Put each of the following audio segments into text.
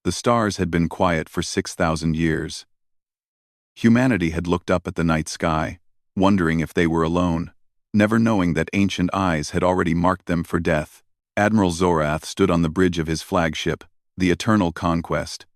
The stars had been quiet for 6,000 years. Humanity had looked up at the night sky, wondering if they were alone, never knowing that ancient eyes had already marked them for death. Admiral Zorath stood on the bridge of his flagship, the Eternal Conquest,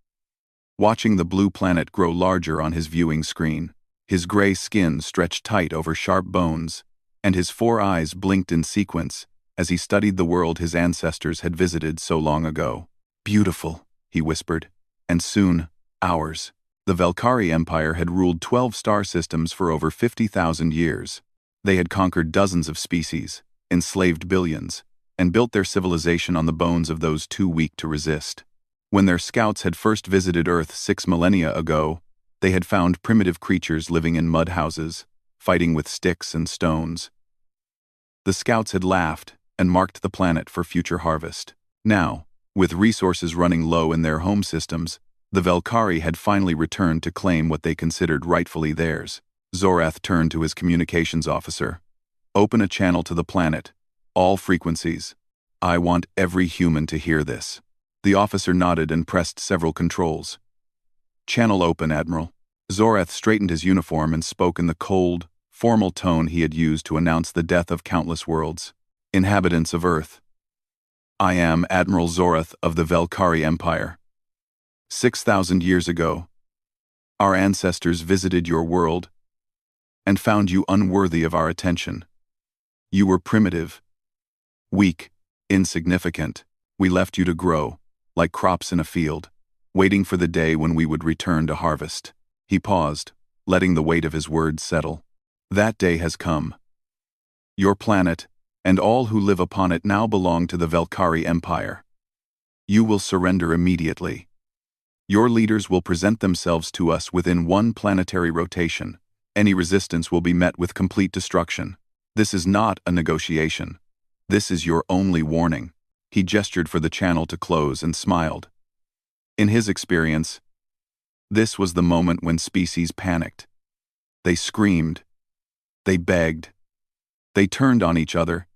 watching the blue planet grow larger on his viewing screen. His gray skin stretched tight over sharp bones, and his 4 eyes blinked in sequence as he studied the world his ancestors had visited so long ago. "Beautiful," he whispered, "and soon, ours." The Velkhari Empire had ruled 12 star systems for over 50,000 years. They had conquered dozens of species, enslaved billions, and built their civilization on the bones of those too weak to resist. When their scouts had first visited Earth 6 millennia ago, they had found primitive creatures living in mud houses, fighting with sticks and stones. The scouts had laughed and marked the planet for future harvest. Now, with resources running low in their home systems, the Velkhari had finally returned to claim what they considered rightfully theirs. Zorath turned to his communications officer. "Open a channel to the planet. All frequencies. I want every human to hear this." The officer nodded and pressed several controls. "Channel open, Admiral." Zorath straightened his uniform and spoke in the cold, formal tone he had used to announce the death of countless worlds. "Inhabitants of Earth. I am Admiral Zorath of the Velkhari Empire. 6,000 years ago, our ancestors visited your world and found you unworthy of our attention. You were primitive, weak, insignificant. We left you to grow, like crops in a field, waiting for the day when we would return to harvest." He paused, letting the weight of his words settle. "That day has come. Your planet, and all who live upon it now belong to the Velkhari Empire. You will surrender immediately. Your leaders will present themselves to us within 1 planetary rotation. Any resistance will be met with complete destruction. This is not a negotiation. This is your only warning." He gestured for the channel to close and smiled. In his experience, this was the moment when species panicked. They screamed. They begged. They turned on each other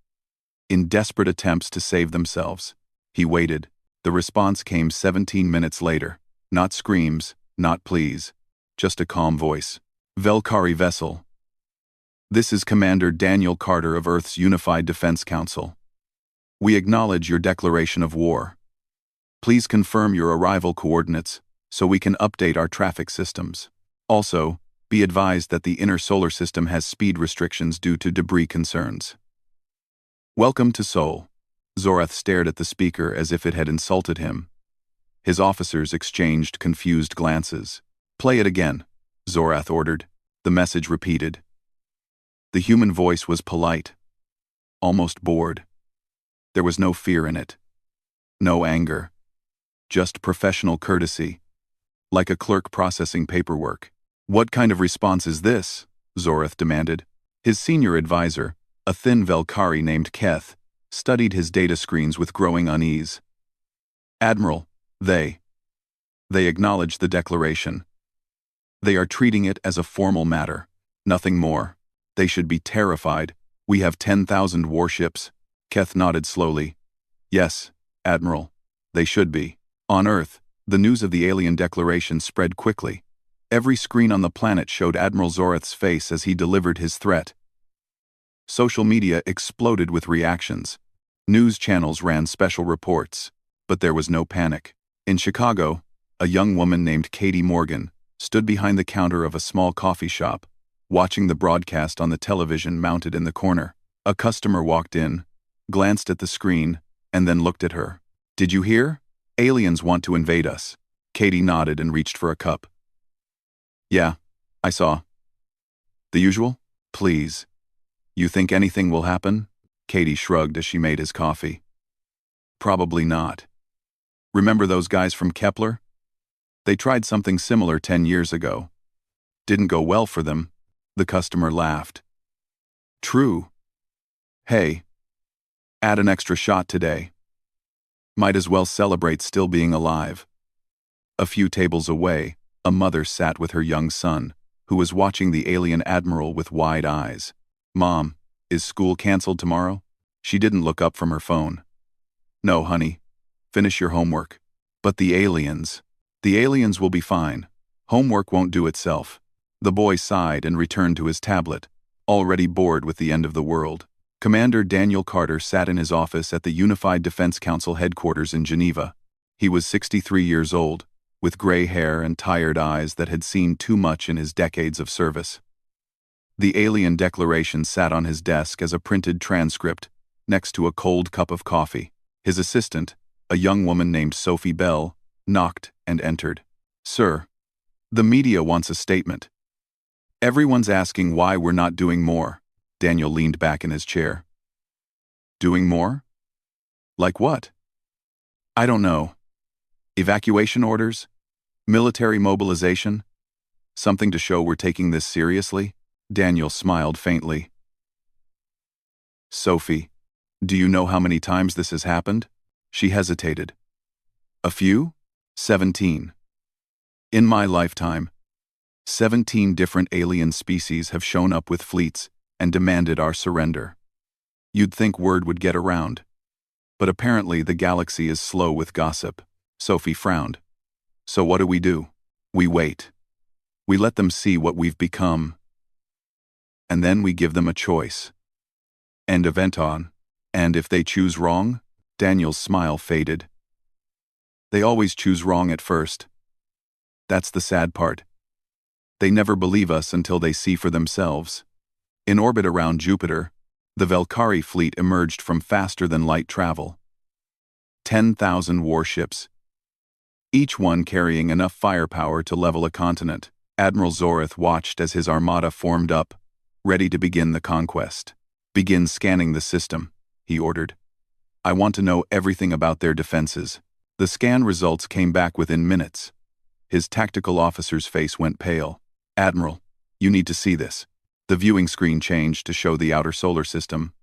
in desperate attempts to save themselves. He waited. The response came 17 minutes later. Not screams, not pleas, just a calm voice. "Velkhari vessel. This is Commander Daniel Carter of Earth's Unified Defense Council. We acknowledge your declaration of war. Please confirm your arrival coordinates so we can update our traffic systems. Also, be advised that the inner solar system has speed restrictions due to debris concerns." "Welcome to Sol." Zorath stared at the speaker as if it had insulted him. His officers exchanged confused glances. "Play it again," Zorath ordered. The message repeated. The human voice was polite, almost bored. There was no fear in it. No anger. Just professional courtesy, like a clerk processing paperwork. "What kind of response is this?" Zorath demanded. His senior advisor, a thin Velkhari named Keth, studied his data screens with growing unease. "Admiral, They acknowledge the declaration. They are treating it as a formal matter, nothing more. They should be terrified. We have 10,000 warships." Keth nodded slowly. "Yes, Admiral, they should be." On Earth, the news of the alien declaration spread quickly. Every screen on the planet showed Admiral Zorath's face as he delivered his threat. Social media exploded with reactions. News channels ran special reports, but there was no panic. In Chicago, a young woman named Katie Morgan stood behind the counter of a small coffee shop, watching the broadcast on the television mounted in the corner. A customer walked in, glanced at the screen, and then looked at her. "Did you hear? Aliens want to invade us." Katie nodded and reached for a cup. "Yeah, I saw." "The usual? Please. You think anything will happen?" Katie shrugged as she made his coffee. "Probably not. Remember those guys from Kepler? They tried something similar 10 years ago. Didn't go well for them." The customer laughed. "True. Hey, add an extra shot today. Might as well celebrate still being alive." A few tables away, a mother sat with her young son, who was watching the alien admiral with wide eyes. "Mom, is school canceled tomorrow?" She didn't look up from her phone. "No, honey. Finish your homework. But the aliens. The aliens will be fine. Homework won't do itself. The boy sighed and returned to his tablet, already bored with the end of the world. Commander Daniel Carter sat in his office at the Unified Defense Council headquarters in Geneva. He was 63 years old, with gray hair and tired eyes that had seen too much in his decades of service. The alien declaration sat on his desk as a printed transcript, next to a cold cup of coffee. His assistant, a young woman named Sophie Bell, knocked and entered. "Sir, the media wants a statement. Everyone's asking why we're not doing more." Daniel leaned back in his chair. "Doing more? Like what?" "I don't know. Evacuation orders? Military mobilization? Something to show we're taking this seriously?" Daniel smiled faintly. "Sophie, do you know how many times this has happened?" She hesitated. "A few? 17. In my lifetime, 17 different alien species have shown up with fleets and demanded our surrender. You'd think word would get around. But apparently the galaxy is slow with gossip." Sophie frowned. "So what do? We wait. We let them see what we've become. And then we give them a choice. End event on. And if they choose wrong?" Daniel's smile faded. "They always choose wrong at first. That's the sad part. They never believe us until they see for themselves." In orbit around Jupiter, the Valkyrie fleet emerged from faster-than-light travel. 10,000 warships, each one carrying enough firepower to level a continent. Admiral Zoreth watched as his armada formed up, ready to begin the conquest. "Begin scanning the system," he ordered. "I want to know everything about their defenses." The scan results came back within minutes. His tactical officer's face went pale. "Admiral, you need to see this." The viewing screen changed to show the outer solar system.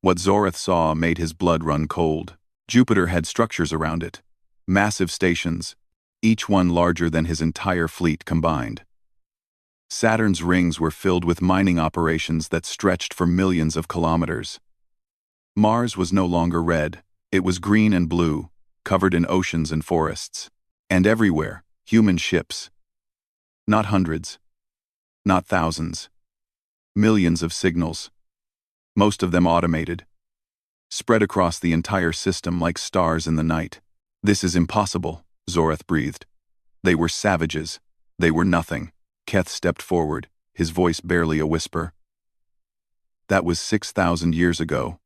What Zoreth saw made his blood run cold. Jupiter had structures around it. Massive stations, each one larger than his entire fleet combined. Saturn's rings were filled with mining operations that stretched for millions of kilometers. Mars was no longer red. It was green and blue, covered in oceans and forests. And everywhere, human ships. Not hundreds. Not thousands. Millions of signals. Most of them automated. Spread across the entire system like stars in the night. "This is impossible," Zoreth breathed. "They were savages. They were nothing." Keth stepped forward, his voice barely a whisper. "That was 6,000 years ago.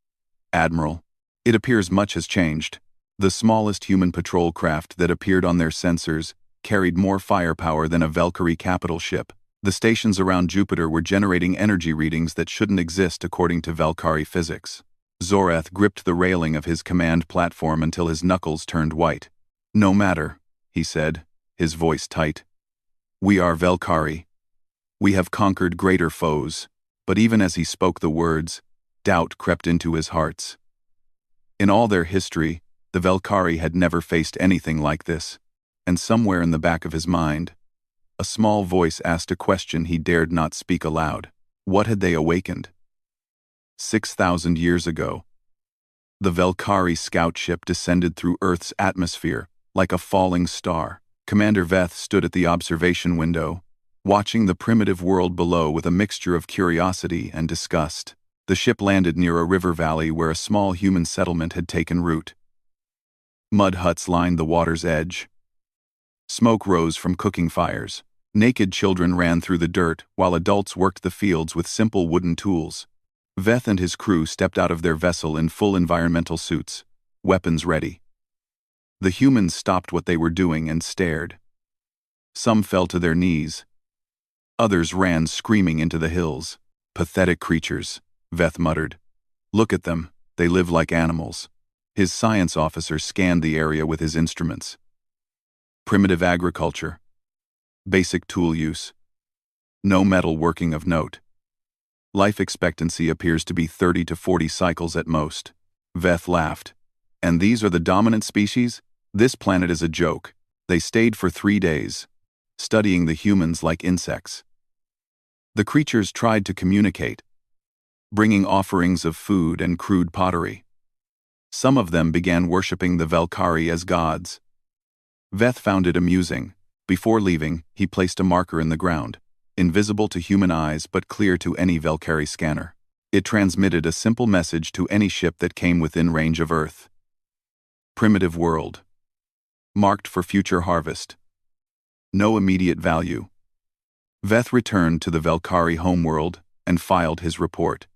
Admiral, it appears much has changed. The smallest human patrol craft that appeared on their sensors carried more firepower than a Valkyrie capital ship. The stations around Jupiter were generating energy readings that shouldn't exist according to Valkyrie physics." Zoreth gripped the railing of his command platform until his knuckles turned white. "No matter," he said, his voice tight. "We are Valkyrie. We have conquered greater foes." But even as he spoke the words, doubt crept into his hearts. In all their history, the Valkyrie had never faced anything like this, and somewhere in the back of his mind, a small voice asked a question he dared not speak aloud. What had they awakened? 6,000 years ago, the Valkyrie scout ship descended through Earth's atmosphere like a falling star. Commander Veth stood at the observation window, watching the primitive world below with a mixture of curiosity and disgust. The ship landed near a river valley where a small human settlement had taken root. Mud huts lined the water's edge. Smoke rose from cooking fires. Naked children ran through the dirt while adults worked the fields with simple wooden tools. Veth and his crew stepped out of their vessel in full environmental suits, weapons ready. The humans stopped what they were doing and stared. Some fell to their knees. Others ran screaming into the hills. "Pathetic creatures," Veth muttered. "Look at them, they live like animals." His science officer scanned the area with his instruments. Primitive agriculture. Basic tool use. No metal working of note. Life expectancy appears to be 30 to 40 cycles at most. Veth laughed. "And these are the dominant species? This planet is a joke." They stayed for 3 days, studying the humans like insects. The creatures tried to communicate, bringing offerings of food and crude pottery. Some of them began worshipping the Valkyrie as gods. Veth found it amusing. Before leaving, he placed a marker in the ground, invisible to human eyes but clear to any Valkyrie scanner. It transmitted a simple message to any ship that came within range of Earth. Primitive world. Marked for future harvest. No immediate value. Veth returned to the Valkyrie homeworld and filed his report.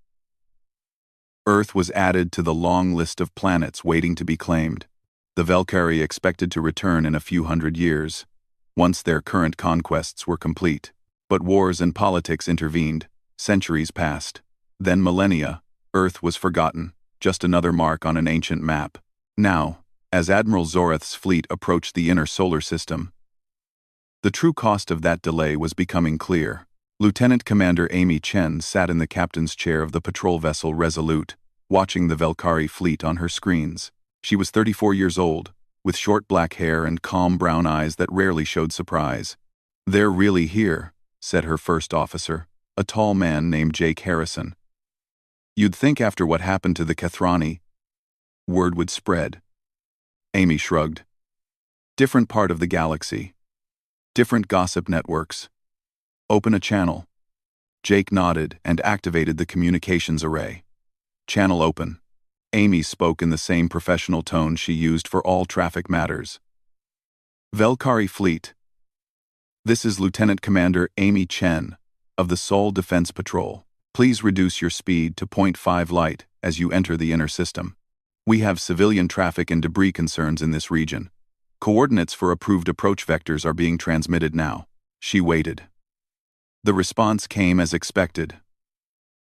Earth was added to the long list of planets waiting to be claimed. The Valkyrie expected to return in a few hundred years, once their current conquests were complete. But wars and politics intervened. Centuries passed. Then millennia. Earth was forgotten, just another mark on an ancient map. Now, as Admiral Zorath's fleet approached the inner solar system, the true cost of that delay was becoming clear. Lieutenant Commander Amy Chen sat in the captain's chair of the patrol vessel Resolute, watching the Valkyrie fleet on her screens. She was 34 years old, with short black hair and calm brown eyes that rarely showed surprise. "They're really here," said her first officer, a tall man named Jake Harrison. "You'd think after what happened to the Kathrani, word would spread." Amy shrugged. "Different part of the galaxy. Different gossip networks. Open a channel." Jake nodded and activated the communications array. "Channel open." Amy spoke in the same professional tone she used for all traffic matters. "Valkyrie Fleet. This is Lieutenant Commander Amy Chen of the Seoul Defense Patrol. Please reduce your speed to 0.5 light as you enter the inner system. We have civilian traffic and debris concerns in this region. Coordinates for approved approach vectors are being transmitted now." She waited. The response came as expected.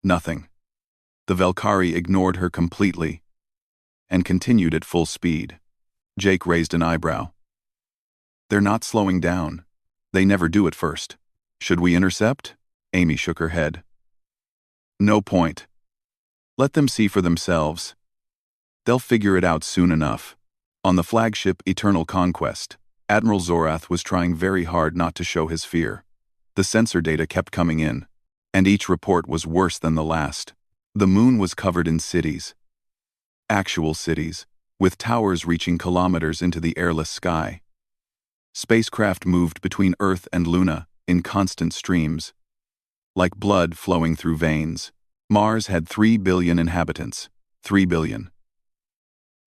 Nothing. The Valkyrie ignored her completely and continued at full speed. Jake raised an eyebrow. "They're not slowing down. They never do at first. Should we intercept?" Amy shook her head. "No point. Let them see for themselves. They'll figure it out soon enough." On the flagship Eternal Conquest, Admiral Zorath was trying very hard not to show his fear. The sensor data kept coming in, and each report was worse than the last. The moon was covered in cities. Actual cities, with towers reaching kilometers into the airless sky. Spacecraft moved between Earth and Luna in constant streams, like blood flowing through veins. Mars had 3 billion inhabitants. 3 billion.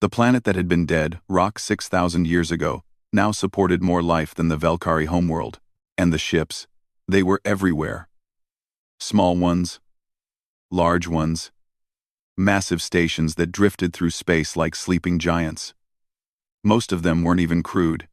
The planet that had been dead, rock 6,000 years ago, now supported more life than the Valkyrie homeworld. And the ships, they were everywhere. Small ones, large ones, massive stations that drifted through space like sleeping giants. Most of them weren't even crewed.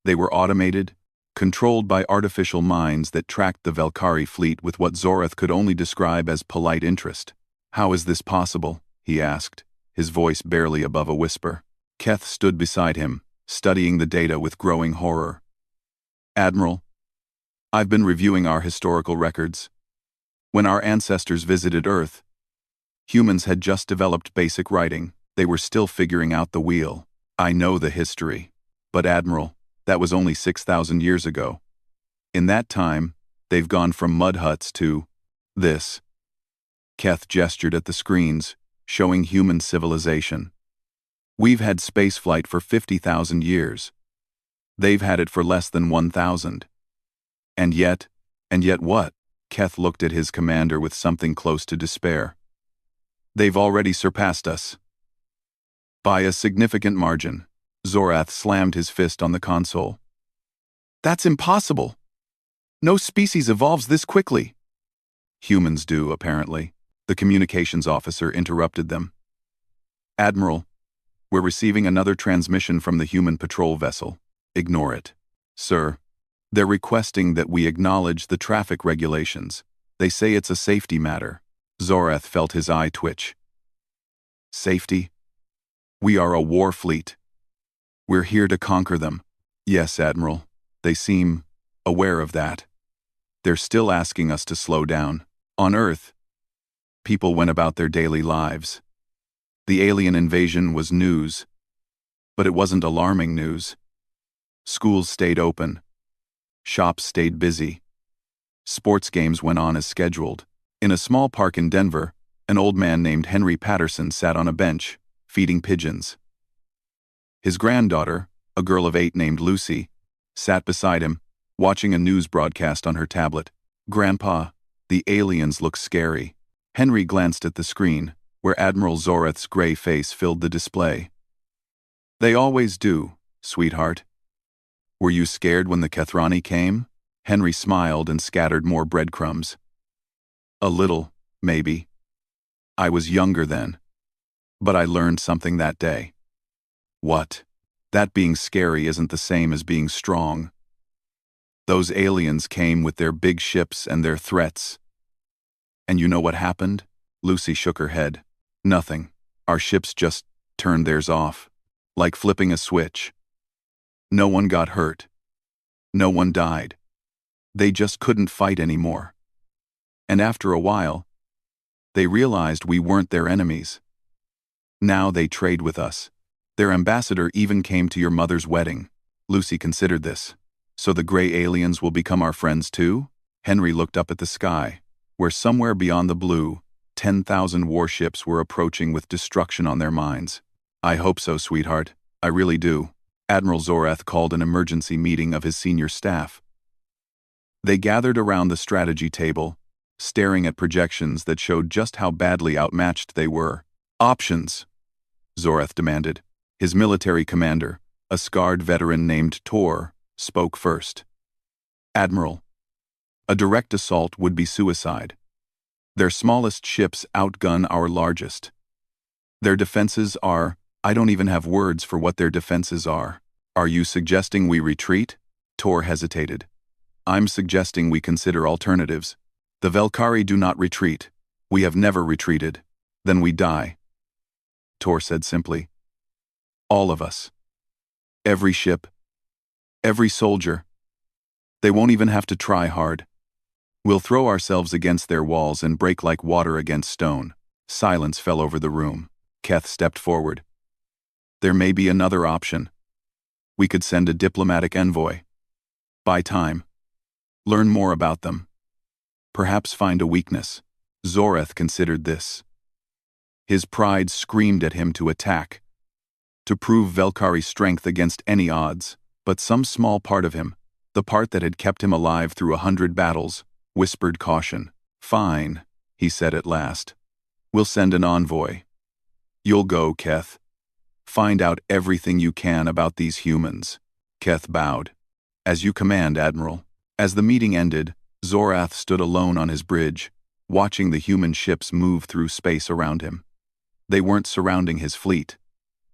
They were automated, controlled by artificial minds that tracked the Valkyrie fleet with what Zorath could only describe as polite interest. "How is this possible?" he asked, his voice barely above a whisper. Keth stood beside him, studying the data with growing horror. "Admiral, I've been reviewing our historical records. When our ancestors visited Earth, humans had just developed basic writing. They were still figuring out the wheel. I know the history. But Admiral, that was only 6,000 years ago. In that time, they've gone from mud huts to this." Keth gestured at the screens, showing human civilization. "We've had spaceflight for 50,000 years. They've had it for less than 1,000. And yet what?" Keth looked at his commander with something close to despair. "They've already surpassed us. By a significant margin." Zorath slammed his fist on the console. "That's impossible. No species evolves this quickly." "Humans do, apparently." The communications officer interrupted them. "Admiral, we're receiving another transmission from the human patrol vessel. Ignore it." "Sir, they're requesting that we acknowledge the traffic regulations. They say it's a safety matter." Zorath felt his eye twitch. "Safety? We are a war fleet. We're here to conquer them." "Yes, Admiral. They seem aware of that. They're still asking us to slow down." On Earth, people went about their daily lives. The alien invasion was news, but it wasn't alarming news. Schools stayed open. Shops stayed busy. Sports games went on as scheduled. In a small park in Denver, an old man named Henry Patterson sat on a bench, feeding pigeons. His granddaughter, a girl of 8 named Lucy, sat beside him, watching a news broadcast on her tablet. "Grandpa, the aliens look scary." Henry glanced at the screen, where Admiral Zoreth's gray face filled the display. "They always do, sweetheart." "Were you scared when the Kethrani came?" Henry smiled and scattered more breadcrumbs. "A little, maybe. I was younger then. But I learned something that day." "What?" "That being scary isn't the same as being strong. Those aliens came with their big ships and their threats. And you know what happened?" Lucy shook her head. "Nothing. Our ships just turned theirs off. Like flipping a switch. No one got hurt. No one died. They just couldn't fight anymore. And after a while, they realized we weren't their enemies. Now they trade with us. Their ambassador even came to your mother's wedding." Lucy considered this. "So the gray aliens will become our friends too?" Henry looked up at the sky, where somewhere beyond the blue, 10,000 warships were approaching with destruction on their minds. "I hope so, sweetheart. I really do." Admiral Zoreth called an emergency meeting of his senior staff. They gathered around the strategy table, staring at projections that showed just how badly outmatched they were. "Options," Zoreth demanded. His military commander, a scarred veteran named Tor, spoke first. "Admiral, a direct assault would be suicide. Their smallest ships outgun our largest. Their defenses are, I don't even have words for what their defenses are." "Are you suggesting we retreat?" Tor hesitated. "I'm suggesting we consider alternatives. The Velkari do not retreat. We have never retreated. Then we die." Tor said simply. "All of us. Every ship. Every soldier. They won't even have to try hard. We'll throw ourselves against their walls and break like water against stone." Silence fell over the room. Keth stepped forward. "There may be another option. We could send a diplomatic envoy. Buy time. Learn more about them. Perhaps find a weakness." Zoreth considered this. His pride screamed at him to attack, to prove Velkari's strength against any odds, but some small part of him, the part that had kept him alive through 100 battles, whispered caution. "Fine," he said at last. "We'll send an envoy. You'll go, Keth. Find out everything you can about these humans." Keth bowed. "As you command, Admiral." As the meeting ended, Zorath stood alone on his bridge, watching the human ships move through space around him. They weren't surrounding his fleet.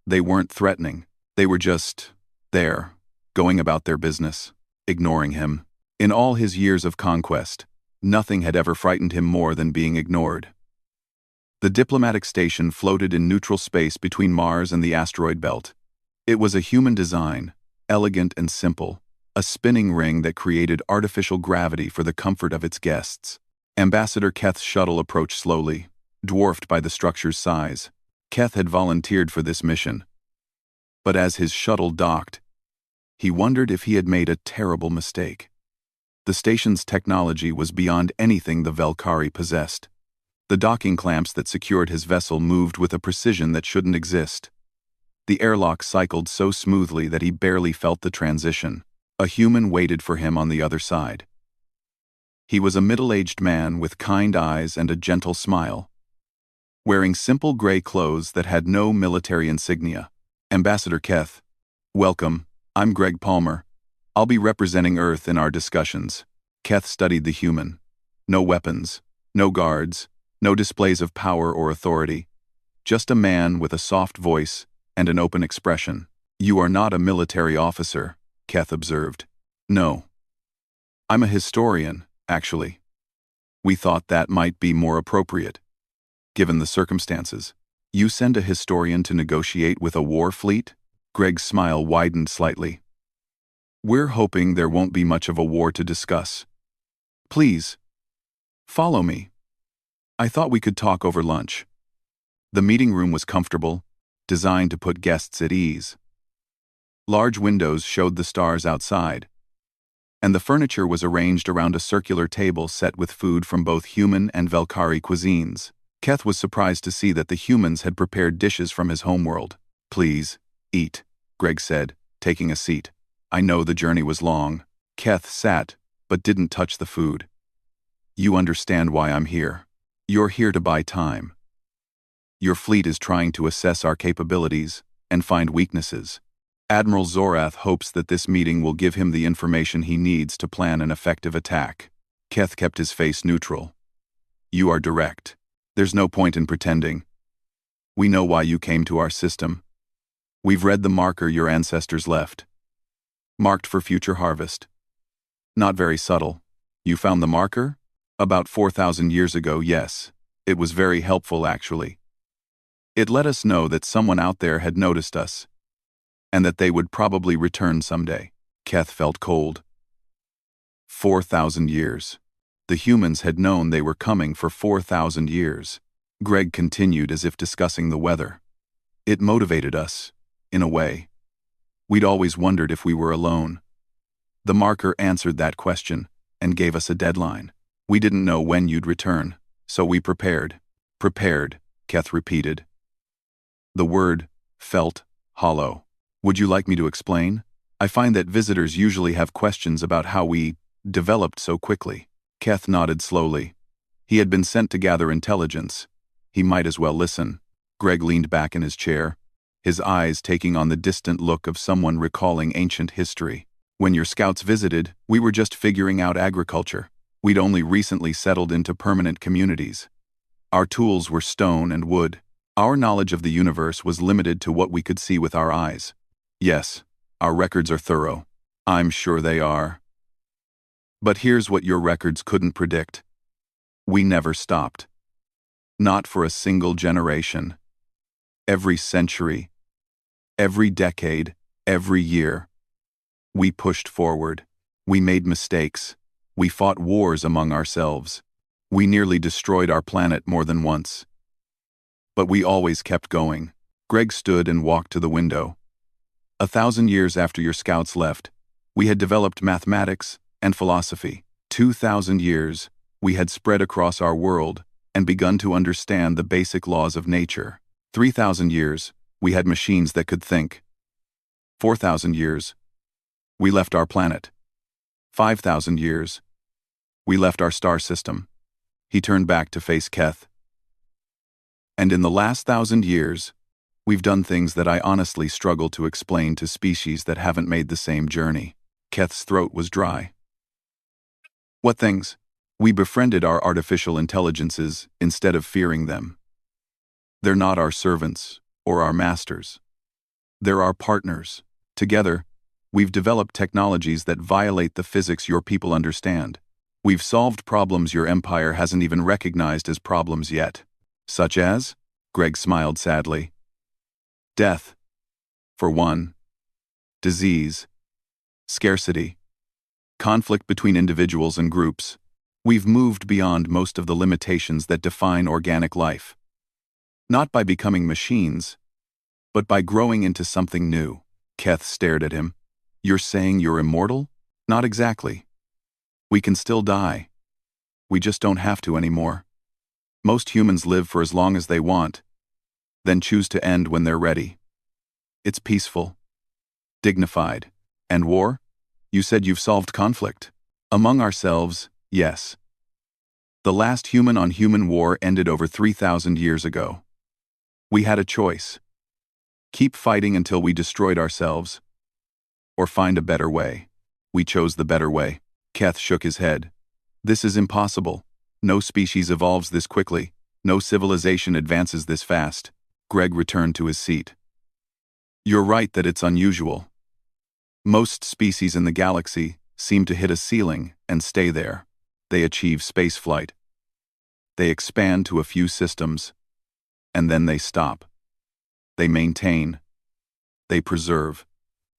They weren't threatening. They were just there, going about their business, ignoring him. In all his years of conquest, nothing had ever frightened him more than being ignored. The diplomatic station floated in neutral space between Mars and the asteroid belt. It was a human design, elegant and simple, a spinning ring that created artificial gravity for the comfort of its guests. Ambassador Keth's shuttle approached slowly, dwarfed by the structure's size. Keth had volunteered for this mission. But as his shuttle docked, he wondered if he had made a terrible mistake. The station's technology was beyond anything the Velkari possessed. The docking clamps that secured his vessel moved with a precision that shouldn't exist. The airlock cycled so smoothly that he barely felt the transition. A human waited for him on the other side. He was a middle-aged man with kind eyes and a gentle smile, wearing simple gray clothes that had no military insignia. "Ambassador Keth, welcome. I'm Greg Palmer. I'll be representing Earth in our discussions." Keth studied the human. No weapons, no guards, no displays of power or authority. Just a man with a soft voice and an open expression. "You are not a military officer," Keth observed. "No. I'm a historian, actually. We thought that might be more appropriate, given the circumstances." "You send a historian to negotiate with a war fleet?" Greg's smile widened slightly. "We're hoping there won't be much of a war to discuss. Please, follow me. I thought we could talk over lunch." The meeting room was comfortable, designed to put guests at ease. Large windows showed the stars outside, and the furniture was arranged around a circular table set with food from both human and Velkari cuisines. Keth was surprised to see that the humans had prepared dishes from his homeworld. "Please, eat," Greg said, taking a seat. I know the journey was long. Keth sat, but didn't touch the food. You understand why I'm here. You're here to buy time. Your fleet is trying to assess our capabilities and find weaknesses. Admiral Zorath hopes that this meeting will give him the information he needs to plan an effective attack. Keth kept his face neutral. You are direct. There's no point in pretending. We know why you came to our system. We've read the marker your ancestors left. Marked for future harvest. Not very subtle. You found the marker? About 4,000 years ago, yes. It was very helpful, actually. It let us know that someone out there had noticed us, and that they would probably return someday. Keth felt cold. 4,000 years. The humans had known they were coming for 4,000 years. Greg continued as if discussing the weather. It motivated us, in a way. We'd always wondered if we were alone. The marker answered that question and gave us a deadline. We didn't know when you'd return, so we prepared. Prepared, Keth repeated. The word felt hollow. Would you like me to explain? I find that visitors usually have questions about how we developed so quickly. Keth nodded slowly. He had been sent to gather intelligence. He might as well listen. Greg leaned back in his chair, his eyes taking on the distant look of someone recalling ancient history. When your scouts visited, we were just figuring out agriculture. We'd only recently settled into permanent communities. Our tools were stone and wood. Our knowledge of the universe was limited to what we could see with our eyes. Yes, our records are thorough. I'm sure they are. But here's what your records couldn't predict. We never stopped. Not for a single generation. Every century, every decade, every year. We pushed forward. We made mistakes. We fought wars among ourselves. We nearly destroyed our planet more than once. But we always kept going. Greg stood and walked to the window. 1,000 years after your scouts left, we had developed mathematics and philosophy. 2,000 years, we had spread across our world and begun to understand the basic laws of nature. 3,000 years, we had machines that could think. 4,000 years, we left our planet. 5,000 years, we left our star system. He turned back to face Keth. And in the last 1,000 years, we've done things that I honestly struggle to explain to species that haven't made the same journey. Keth's throat was dry. What things? We befriended our artificial intelligences instead of fearing them. They're not our servants or our masters. They're our partners. Together, we've developed technologies that violate the physics your people understand. We've solved problems your empire hasn't even recognized as problems yet. Such as? Greg smiled sadly. Death, for one. Disease. Scarcity. Conflict between individuals and groups. We've moved beyond most of the limitations that define organic life. Not by becoming machines, but by growing into something new. Keth stared at him. You're saying you're immortal? Not exactly. We can still die. We just don't have to anymore. Most humans live for as long as they want, then choose to end when they're ready. It's peaceful, dignified. And war? You said you've solved conflict. Among ourselves, yes. The last human-on-human war ended over 3,000 years ago. We had a choice. Keep fighting until we destroyed ourselves, or find a better way. We chose the better way. Keth shook his head. This is impossible. No species evolves this quickly. No civilization advances this fast. Greg returned to his seat. You're right that it's unusual. Most species in the galaxy seem to hit a ceiling and stay there. They achieve spaceflight. They expand to a few systems, and then they stop. They maintain. They preserve.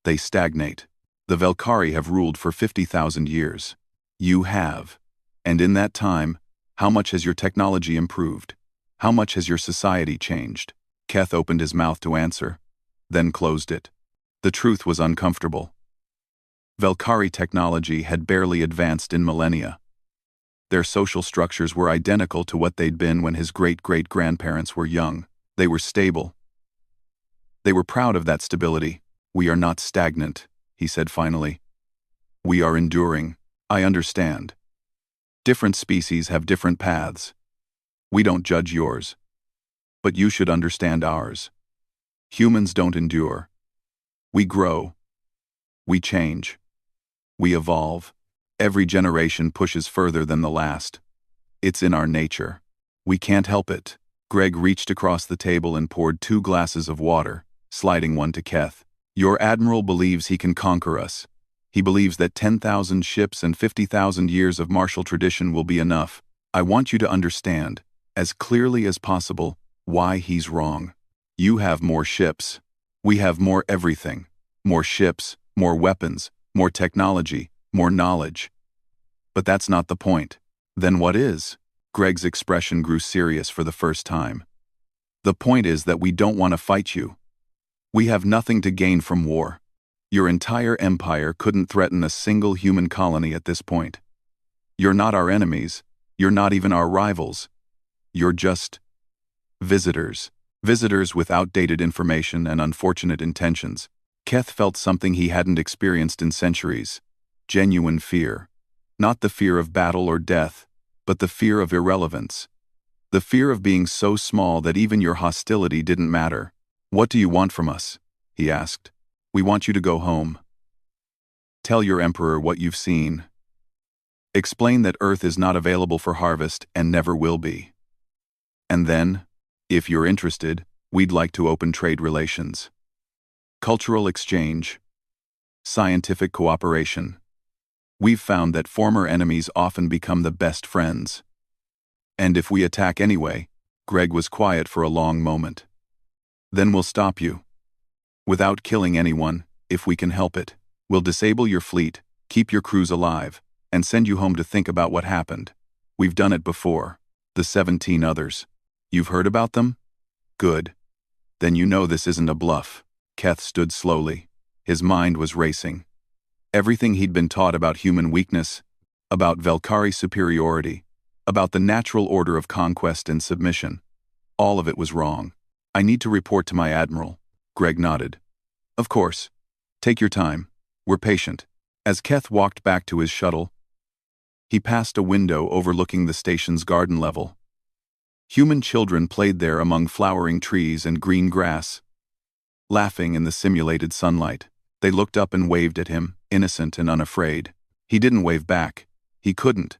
They stagnate. The Velkari have ruled for 50,000 years. You have. And in that time, how much has your technology improved? How much has your society changed? Keth opened his mouth to answer, then closed it. The truth was uncomfortable. Velkari technology had barely advanced in millennia. Their social structures were identical to what they'd been when his great-great-grandparents were young. They were stable. They were proud of that stability. We are not stagnant, he said finally. We are enduring. I understand. Different species have different paths. We don't judge yours. But you should understand ours. Humans don't endure. We grow. We change. We evolve. Every generation pushes further than the last. It's in our nature. We can't help it. Greg reached across the table and poured 2 glasses of water, sliding one to Keth. Your admiral believes he can conquer us. He believes that 10,000 ships and 50,000 years of martial tradition will be enough. I want you to understand, as clearly as possible, why he's wrong. You have more ships. We have more everything. More ships, more weapons, more technology, more knowledge. But that's not the point. Then what is? Greg's expression grew serious for the first time. The point is that we don't want to fight you. We have nothing to gain from war. Your entire empire couldn't threaten a single human colony at this point. You're not our enemies. You're not even our rivals. You're just visitors. Visitors with outdated information and unfortunate intentions. Keth felt something he hadn't experienced in centuries. Genuine fear. Not the fear of battle or death, but the fear of irrelevance. The fear of being so small that even your hostility didn't matter. What do you want from us? He asked. We want you to go home. Tell your emperor what you've seen. Explain that Earth is not available for harvest and never will be. And then, if you're interested, we'd like to open trade relations. Cultural exchange. Scientific cooperation. We've found that former enemies often become the best friends. And if we attack anyway, Greg was quiet for a long moment. Then we'll stop you. Without killing anyone, if we can help it. We'll disable your fleet, keep your crews alive, and send you home to think about what happened. We've done it before. The 17 others. You've heard about them? Good. Then you know this isn't a bluff. Keth stood slowly. His mind was racing. Everything he'd been taught about human weakness, about Velkari superiority, about the natural order of conquest and submission, all of it was wrong. I need to report to my admiral. Greg nodded. Of course. Take your time. We're patient. As Keth walked back to his shuttle, he passed a window overlooking the station's garden level. Human children played there among flowering trees and green grass. Laughing in the simulated sunlight, they looked up and waved at him, innocent and unafraid. He didn't wave back. He couldn't.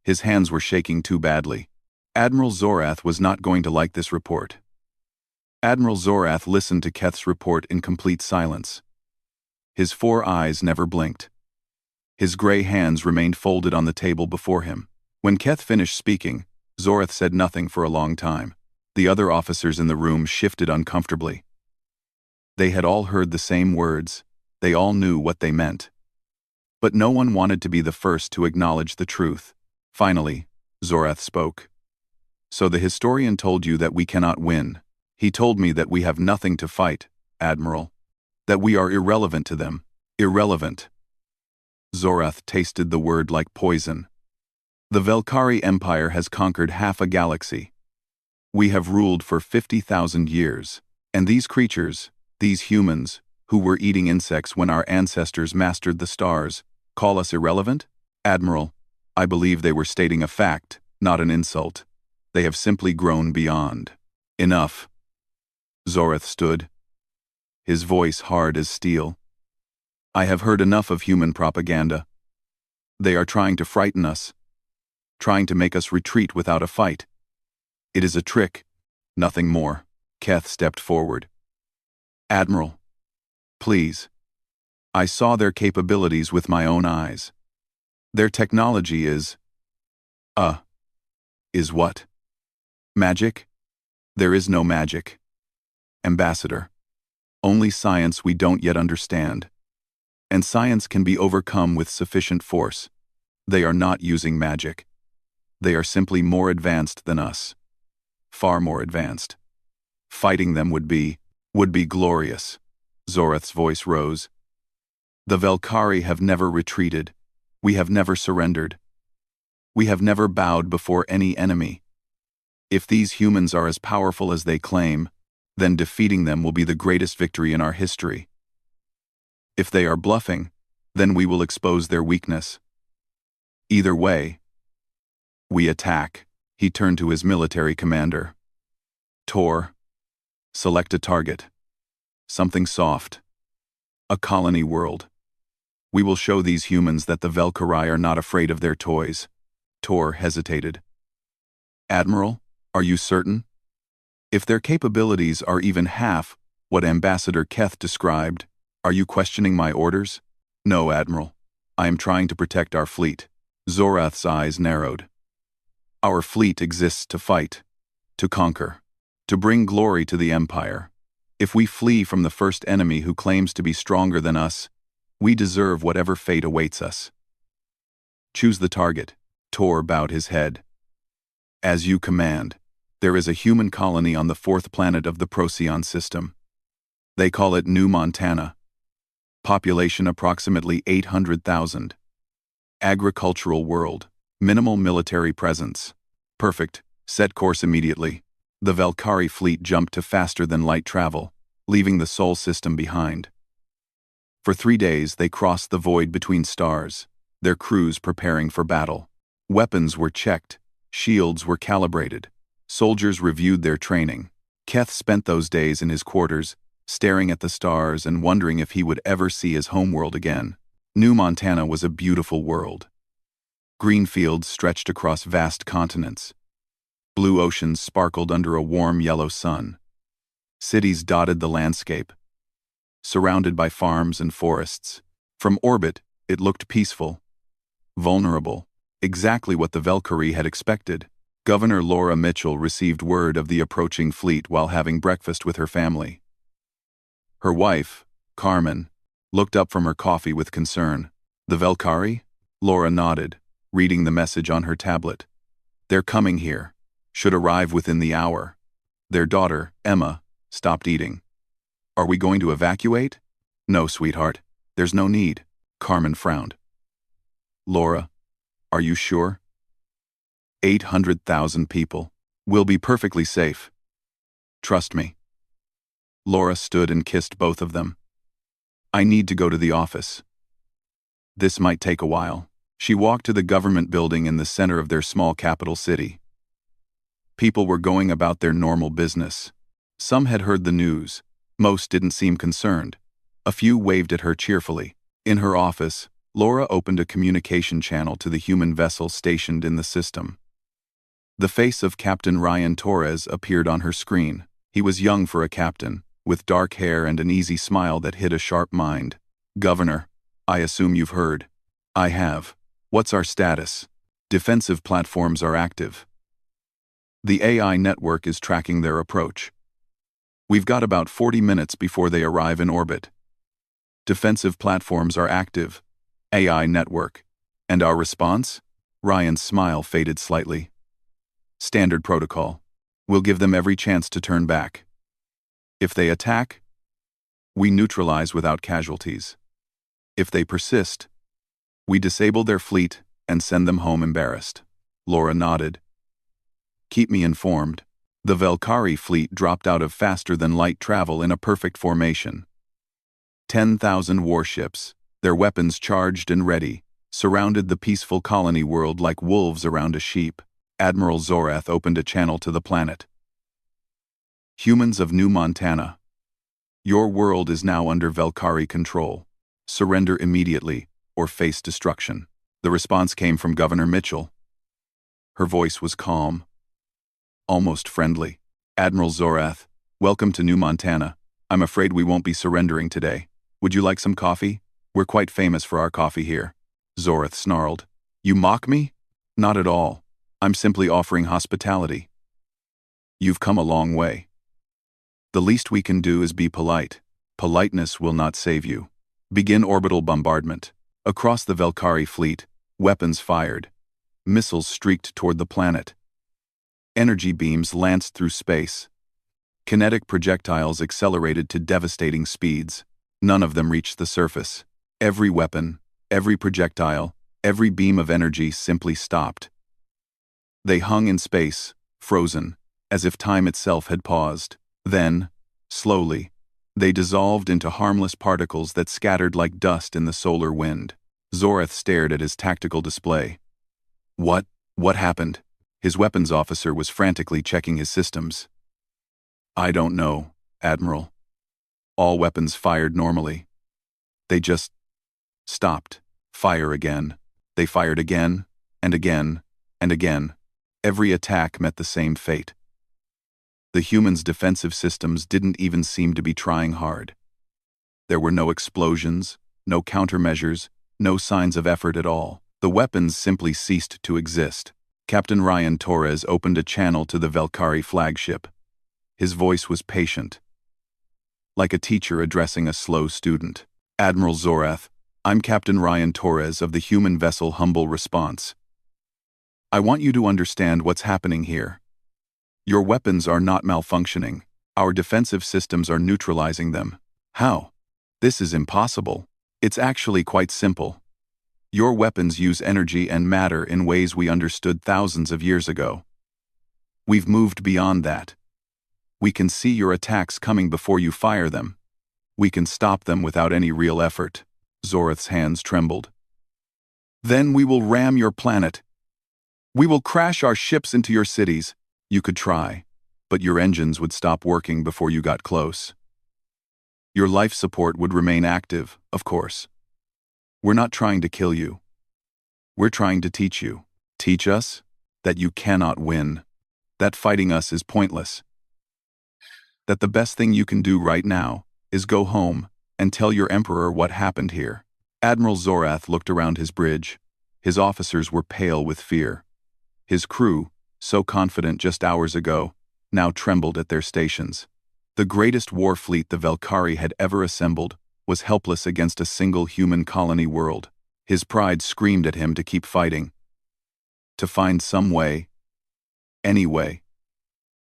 His hands were shaking too badly. Admiral Zorath was not going to like this report. Admiral Zorath listened to Keth's report in complete silence. His 4 eyes never blinked. His gray hands remained folded on the table before him. When Keth finished speaking, Zorath said nothing for a long time. The other officers in the room shifted uncomfortably. They had all heard the same words. They all knew what they meant. But no one wanted to be the first to acknowledge the truth. Finally, Zorath spoke. So the historian told you that we cannot win. He told me that we have nothing to fight, Admiral. That we are irrelevant to them. Irrelevant. Zorath tasted the word like poison. The Velkari Empire has conquered half a galaxy. We have ruled for 50,000 years. And these creatures, these humans, who were eating insects when our ancestors mastered the stars, call us irrelevant? Admiral, I believe they were stating a fact, not an insult. They have simply grown beyond. Enough. Zorath stood, his voice hard as steel. I have heard enough of human propaganda. They are trying to frighten us, trying to make us retreat without a fight. It is a trick, nothing more. Keth stepped forward. Admiral, please. I saw their capabilities with my own eyes. Their technology is what? Magic? There is no magic. Ambassador. Only science we don't yet understand. And science can be overcome with sufficient force. They are not using magic. They are simply more advanced than us. Far more advanced. Fighting them would be glorious. Zorath's voice rose. The Velkari have never retreated. We have never surrendered. We have never bowed before any enemy. If these humans are as powerful as they claim, then defeating them will be the greatest victory in our history. If they are bluffing, then we will expose their weakness. Either way, we attack. He turned to his military commander. Tor, select a target. Something soft. A colony world. We will show these humans that the Valkyrie are not afraid of their toys. Tor hesitated. Admiral, are you certain? If their capabilities are even half what Ambassador Keth described, are you questioning my orders? No, Admiral. I am trying to protect our fleet. Zorath's eyes narrowed. Our fleet exists to fight, to conquer, to bring glory to the Empire. If we flee from the first enemy who claims to be stronger than us, we deserve whatever fate awaits us. Choose the target. Tor bowed his head. As you command. There is a human colony on the 4th planet of the Procyon system. They call it New Montana. Population approximately 800,000. Agricultural world. Minimal military presence. Perfect. Set course immediately. The Valkyrie fleet jumped to faster-than-light travel, leaving the Sol system behind. For 3 days they crossed the void between stars, their crews preparing for battle. Weapons were checked, shields were calibrated, soldiers reviewed their training. Keth spent those days in his quarters, staring at the stars and wondering if he would ever see his homeworld again. New Montana was a beautiful world. Green fields stretched across vast continents. Blue oceans sparkled under a warm yellow sun. Cities dotted the landscape, surrounded by farms and forests. From orbit, it looked peaceful, vulnerable, exactly what the Valkyrie had expected. Governor Laura Mitchell received word of the approaching fleet while having breakfast with her family. Her wife, Carmen, looked up from her coffee with concern. The Valkyrie? Laura nodded, reading the message on her tablet. They're coming here. Should arrive within the hour. Their daughter, Emma, stopped eating. Are we going to evacuate? No, sweetheart. There's no need. Carmen frowned. Laura, are you sure? 800,000 people. We'll be perfectly safe. Trust me. Laura stood and kissed both of them. I need to go to the office. This might take a while. She walked to the government building in the center of their small capital city. People were going about their normal business. Some had heard the news. Most didn't seem concerned. A few waved at her cheerfully. In her office, Laura opened a communication channel to the human vessel stationed in the system. The face of Captain Ryan Torres appeared on her screen. He was young for a captain, with dark hair and an easy smile that hid a sharp mind. Governor, I assume you've heard. I have. What's our status? Defensive platforms are active. The AI network is tracking their approach. We've got about 40 minutes before they arrive in orbit. Defensive platforms are active. AI network. And our response? Ryan's smile faded slightly. Standard protocol. We'll give them every chance to turn back. If they attack, we neutralize without casualties. If they persist, we disable their fleet and send them home embarrassed. Laura nodded. Keep me informed. The Valkyrie fleet dropped out of faster-than-light travel in a perfect formation. 10,000 warships, their weapons charged and ready, surrounded the peaceful colony world like wolves around a sheep. Admiral Zorath opened a channel to the planet. Humans of New Montana. Your world is now under Valkyrie control. Surrender immediately, or face destruction. The response came from Governor Mitchell. Her voice was calm, almost friendly. Admiral Zorath, welcome to New Montana. I'm afraid we won't be surrendering today. Would you like some coffee? We're quite famous for our coffee here. Zorath snarled. You mock me? Not at all. I'm simply offering hospitality. You've come a long way. The least we can do is be polite. Politeness will not save you. Begin orbital bombardment. Across the Valkyrie fleet, weapons fired. Missiles streaked toward the planet. Energy beams lanced through space. Kinetic projectiles accelerated to devastating speeds. None of them reached the surface. Every weapon, every projectile, every beam of energy simply stopped. They hung in space, frozen, as if time itself had paused. Then, slowly, They dissolved into harmless particles that scattered like dust in the solar wind. Zorath stared at his tactical display. What happened? His weapons officer was frantically checking his systems. I don't know, Admiral. All weapons fired normally. They just stopped. Fire again. They fired again, and again, and again. Every attack met the same fate. The humans' defensive systems didn't even seem to be trying hard. There were no explosions, no countermeasures, no signs of effort at all. The weapons simply ceased to exist. Captain Ryan Torres opened a channel to the Valkyrie flagship. His voice was patient, like a teacher addressing a slow student. Admiral Zorath, I'm Captain Ryan Torres of the human vessel Humble Response. I want you to understand what's happening here. Your weapons are not malfunctioning. Our defensive systems are neutralizing them. How? This is impossible. It's actually quite simple. Your weapons use energy and matter in ways we understood thousands of years ago. We've moved beyond that. We can see your attacks coming before you fire them. We can stop them without any real effort. Zorath's hands trembled. Then we will ram your planet. We will crash our ships into your cities. You could try, but your engines would stop working before you got close. Your life support would remain active, of course. We're not trying to kill you. We're trying to teach you. Teach us that you cannot win. That fighting us is pointless. That the best thing you can do right now is go home and tell your emperor what happened here. Admiral Zorath looked around his bridge. His officers were pale with fear. His crew, so confident just hours ago, now trembled at their stations. The greatest war fleet the Valkyrie had ever assembled was helpless against a single human colony world. His pride screamed at him to keep fighting. To find some way, any way,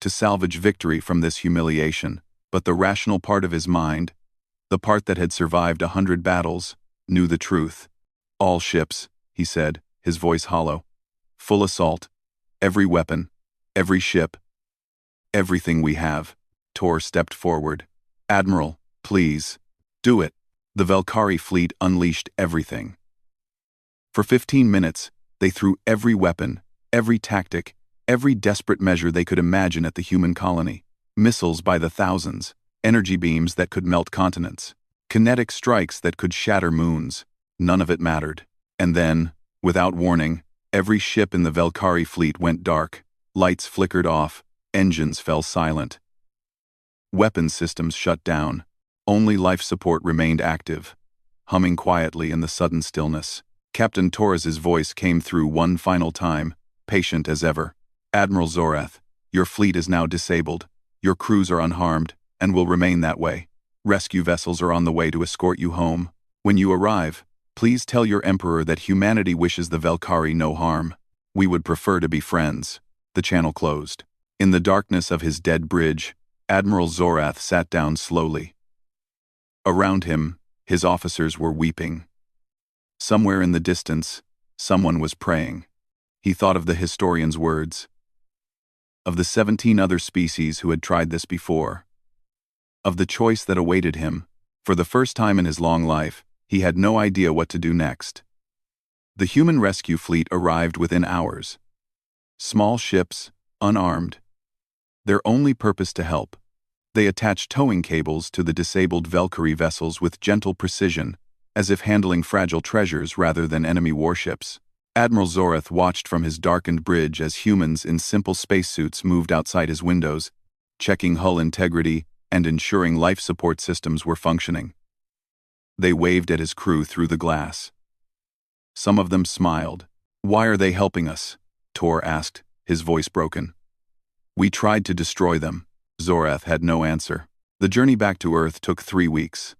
to salvage victory from this humiliation, but the rational part of his mind, the part that had survived 100 battles, knew the truth. All ships, he said, his voice hollow. Full assault. Every weapon. Every ship. Everything we have. Tor stepped forward. Admiral, please. Do it. The Valkyrie fleet unleashed everything. For 15 minutes, they threw every weapon, every tactic, every desperate measure they could imagine at the human colony. Missiles by the thousands, energy beams that could melt continents, kinetic strikes that could shatter moons. None of it mattered. And then, without warning, every ship in the Valkyrie fleet went dark. Lights flickered off, engines fell silent. Weapons systems shut down. Only life support remained active, humming quietly in the sudden stillness. Captain Torres's voice came through one final time, patient as ever. Admiral Zorath, your fleet is now disabled. Your crews are unharmed, and will remain that way. Rescue vessels are on the way to escort you home. When you arrive, please tell your emperor that humanity wishes the Valkyrie no harm. We would prefer to be friends. The channel closed. In the darkness of his dead bridge, Admiral Zorath sat down slowly. Around him, his officers were weeping. Somewhere in the distance, someone was praying. He thought of the historian's words. Of the 17 other species who had tried this before. Of the choice that awaited him. For the first time in his long life, he had no idea what to do next. The human rescue fleet arrived within hours. Small ships, unarmed. Their only purpose to help. They attached towing cables to the disabled Valkyrie vessels with gentle precision, as if handling fragile treasures rather than enemy warships. Admiral Zorath watched from his darkened bridge as humans in simple spacesuits moved outside his windows, checking hull integrity and ensuring life support systems were functioning. They waved at his crew through the glass. Some of them smiled. "Why are they helping us?" Tor asked, his voice broken. "We tried to destroy them." Zorath had no answer. The journey back to Earth took 3 weeks.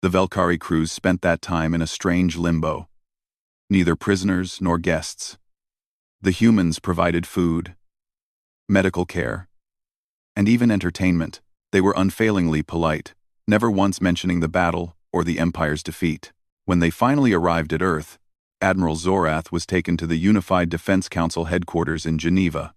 The Valkyrie crews spent that time in a strange limbo. Neither prisoners nor guests. The humans provided food, medical care, and even entertainment. They were unfailingly polite, never once mentioning the battle or the Empire's defeat. When they finally arrived at Earth, Admiral Zorath was taken to the Unified Defense Council headquarters in Geneva.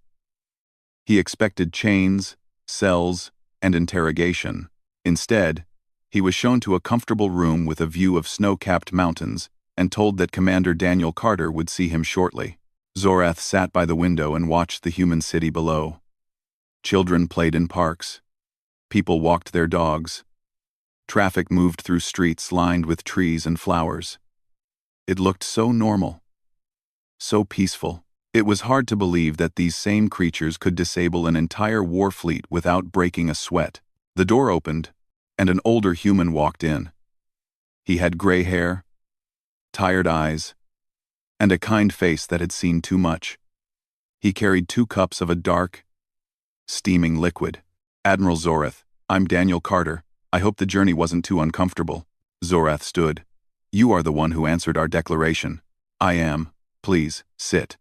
He expected chains, cells, and interrogation. Instead, he was shown to a comfortable room with a view of snow-capped mountains and told that Commander Daniel Carter would see him shortly. Zorath sat by the window and watched the human city below. Children played in parks. People walked their dogs. Traffic moved through streets lined with trees and flowers. It looked so normal, so peaceful. It was hard to believe that these same creatures could disable an entire war fleet without breaking a sweat. The door opened, and an older human walked in. He had gray hair, tired eyes, and a kind face that had seen too much. He carried 2 cups of a dark, steaming liquid. "Admiral Zorath, I'm Daniel Carter. I hope the journey wasn't too uncomfortable." Zorath stood. "You are the one who answered our declaration." "I am. Please, sit."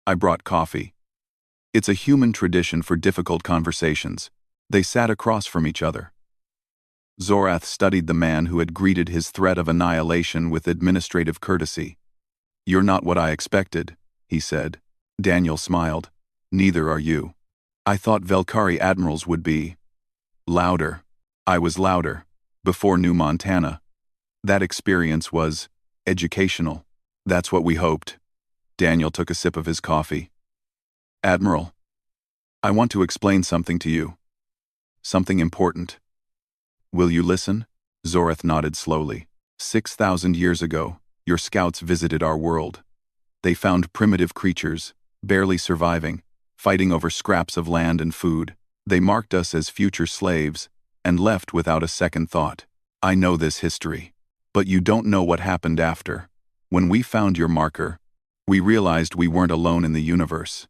"I brought coffee." It's a human tradition for difficult conversations. They sat across from each other. Zorath studied the man who had greeted his threat of annihilation with administrative courtesy. "You're not what I expected," he said. Daniel smiled. "Neither are you. I thought Velkari admirals would be louder." "I was louder. Before New Montana. That experience was educational." "That's what we hoped." Daniel took a sip of his coffee. "Admiral, I want to explain something to you. Something important. Will you listen?" Zorath nodded slowly. 6,000 years ago, your scouts visited our world. They found primitive creatures, barely surviving, fighting over scraps of land and food. They marked us as future slaves and left without a second thought. I know this history, but you don't know what happened after. When we found your marker, we realized we weren't alone in the universe.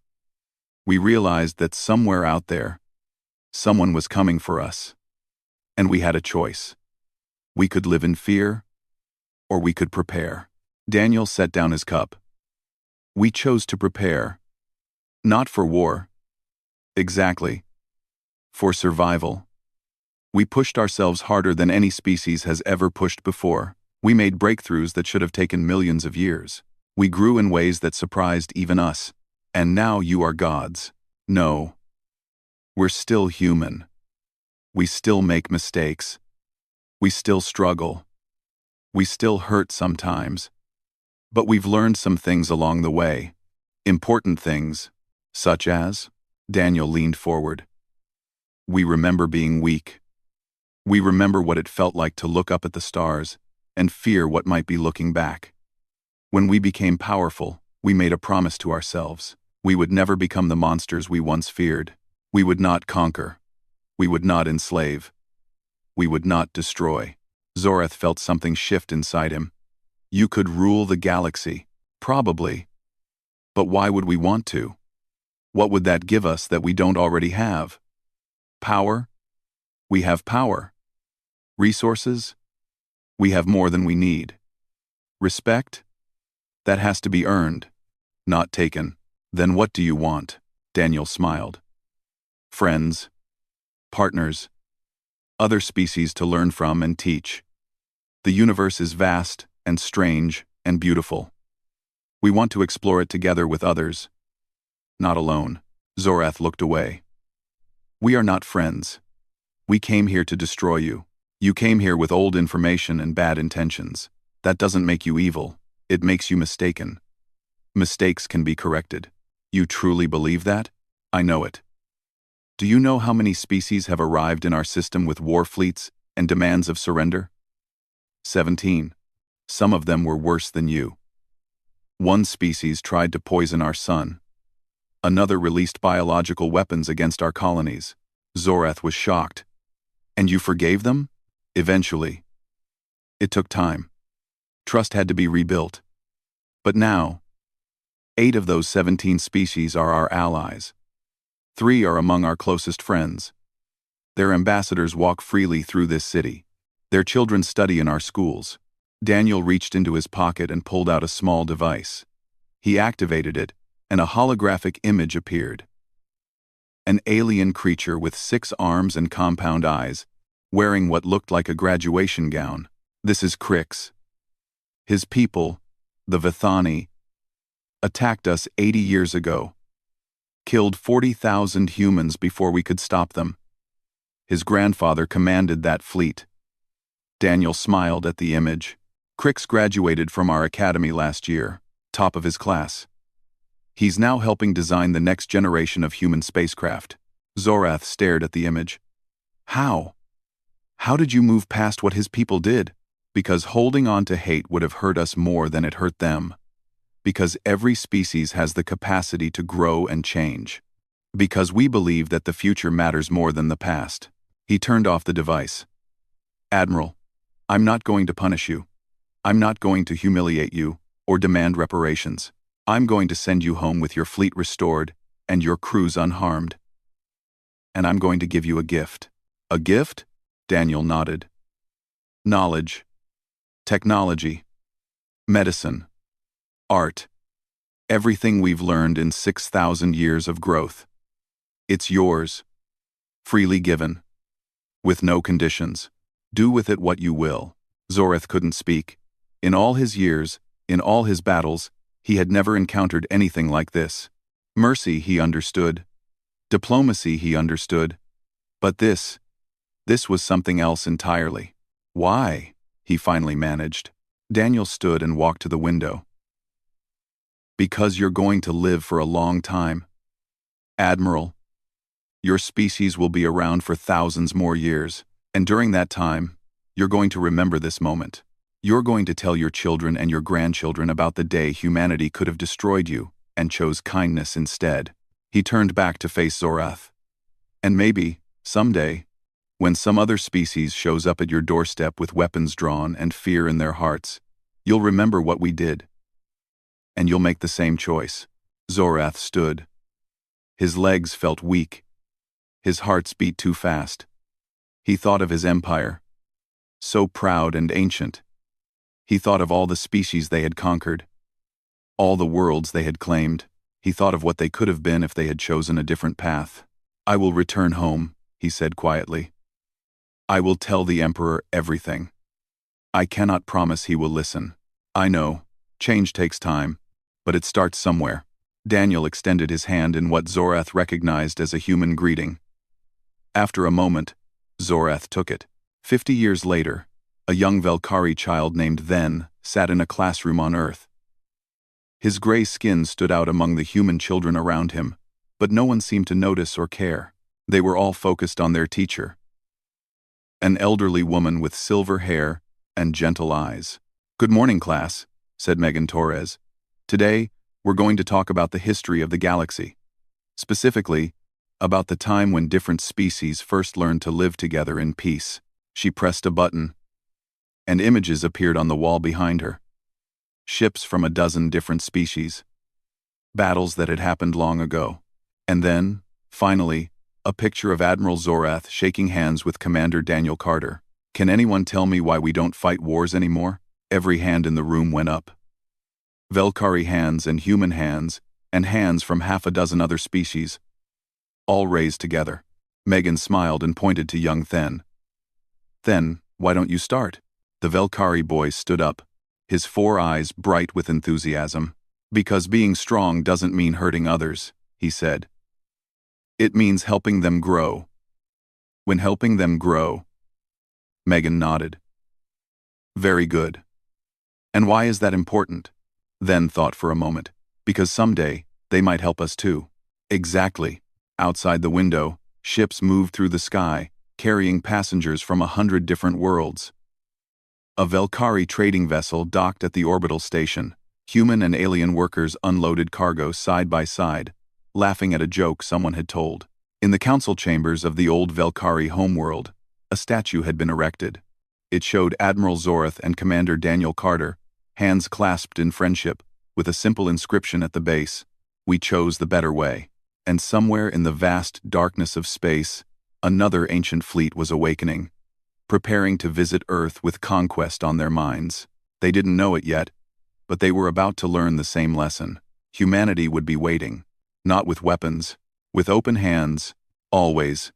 We realized that somewhere out there, someone was coming for us. And we had a choice. We could live in fear, or we could prepare. Daniel set down his cup. We chose to prepare. Not for war. Exactly. For survival. We pushed ourselves harder than any species has ever pushed before. We made breakthroughs that should have taken millions of years. We grew in ways that surprised even us. And now you are gods. No. We're still human. We still make mistakes. We still struggle. We still hurt sometimes. But we've learned some things along the way. Important things. Such as? Daniel leaned forward. We remember being weak. We remember what it felt like to look up at the stars and fear what might be looking back. When we became powerful, we made a promise to ourselves. We would never become the monsters we once feared. We would not conquer. We would not enslave. We would not destroy. Zorath felt something shift inside him. You could rule the galaxy. Probably. But why would we want to? What would that give us that we don't already have? Power? We have power. Resources? We have more than we need. Respect? That has to be earned, not taken. Then what do you want? Daniel smiled. Friends. Partners. Other species to learn from and teach. The universe is vast and strange and beautiful. We want to explore it together with others. Not alone. Zorath looked away. We are not friends. We came here to destroy you. You came here with old information and bad intentions. That doesn't make you evil. It makes you mistaken. Mistakes can be corrected. You truly believe that? I know it. Do you know how many species have arrived in our system with war fleets and demands of surrender? 17. Some of them were worse than you. One species tried to poison our sun. Another released biological weapons against our colonies. Zorath was shocked. And you forgave them? Eventually. It took time. Trust had to be rebuilt. But now, 8 of those 17 species are our allies. 3 are among our closest friends. Their ambassadors walk freely through this city. Their children study in our schools. Daniel reached into his pocket and pulled out a small device. He activated it, and a holographic image appeared. An alien creature with 6 arms and compound eyes, wearing what looked like a graduation gown. This is Crix. His people, the Vithani, attacked us 80 years ago. Killed 40,000 humans before we could stop them. His grandfather commanded that fleet. Daniel smiled at the image. Crix graduated from our academy last year, top of his class. He's now helping design the next generation of human spacecraft. Zorath stared at the image. How? How did you move past what his people did? Because holding on to hate would have hurt us more than it hurt them. Because every species has the capacity to grow and change. Because we believe that the future matters more than the past. He turned off the device. Admiral, I'm not going to punish you. I'm not going to humiliate you or demand reparations. I'm going to send you home with your fleet restored and your crews unharmed. And I'm going to give you a gift. A gift? Daniel nodded. Knowledge. Technology. Medicine. Art. Everything we've learned in 6,000 years of growth. It's yours. Freely given. With no conditions. Do with it what you will. Zorath couldn't speak. In all his years, in all his battles, he had never encountered anything like this. Mercy he understood. Diplomacy he understood. But this was something else entirely. Why? He finally managed. Daniel stood and walked to the window. Because you're going to live for a long time. Admiral, your species will be around for thousands more years, and during that time, you're going to remember this moment. You're going to tell your children and your grandchildren about the day humanity could have destroyed you and chose kindness instead. He turned back to face Zorath. And maybe, someday, when some other species shows up at your doorstep with weapons drawn and fear in their hearts, you'll remember what we did. And you'll make the same choice. Zorath stood. His legs felt weak. His heart beat too fast. He thought of his empire. So proud and ancient. He thought of all the species they had conquered. All the worlds they had claimed. He thought of what they could have been if they had chosen a different path. I will return home, he said quietly. I will tell the Emperor everything. I cannot promise he will listen. I know, change takes time, but it starts somewhere. Daniel extended his hand in what Zorath recognized as a human greeting. After a moment, Zorath took it. 50 years later, a young Velkhari child named Then sat in a classroom on Earth. His gray skin stood out among the human children around him, but no one seemed to notice or care. They were all focused on their teacher. An elderly woman with silver hair and gentle eyes. Good morning, class, said Megan Torres. Today, we're going to talk about the history of the galaxy. Specifically, about the time when different species first learned to live together in peace. She pressed a button, and images appeared on the wall behind her. Ships from a dozen different species. Battles that had happened long ago. And then, finally, a picture of Admiral Zorath shaking hands with Commander Daniel Carter. Can anyone tell me why we don't fight wars anymore? Every hand in the room went up. Velkhari hands and human hands, and hands from half a dozen other species. All raised together. Megan smiled and pointed to young Then. Then, why don't you start? The Velkhari boy stood up, his 4 eyes bright with enthusiasm. Because being strong doesn't mean hurting others, he said. It means helping them grow. When helping them grow. Megan nodded. Very good. And why is that important? Then thought for a moment. Because someday, they might help us too. Exactly. Outside the window, ships moved through the sky, carrying passengers from 100 different worlds. A Velkhari trading vessel docked at the orbital station. Human and alien workers unloaded cargo side by side, laughing at a joke someone had told. In the council chambers of the old Velkhari homeworld, a statue had been erected. It showed Admiral Zorath and Commander Daniel Carter, hands clasped in friendship, with a simple inscription at the base, "We chose the better way." And somewhere in the vast darkness of space, another ancient fleet was awakening, preparing to visit Earth with conquest on their minds. They didn't know it yet, but they were about to learn the same lesson. Humanity would be waiting, not with weapons, with open hands, always.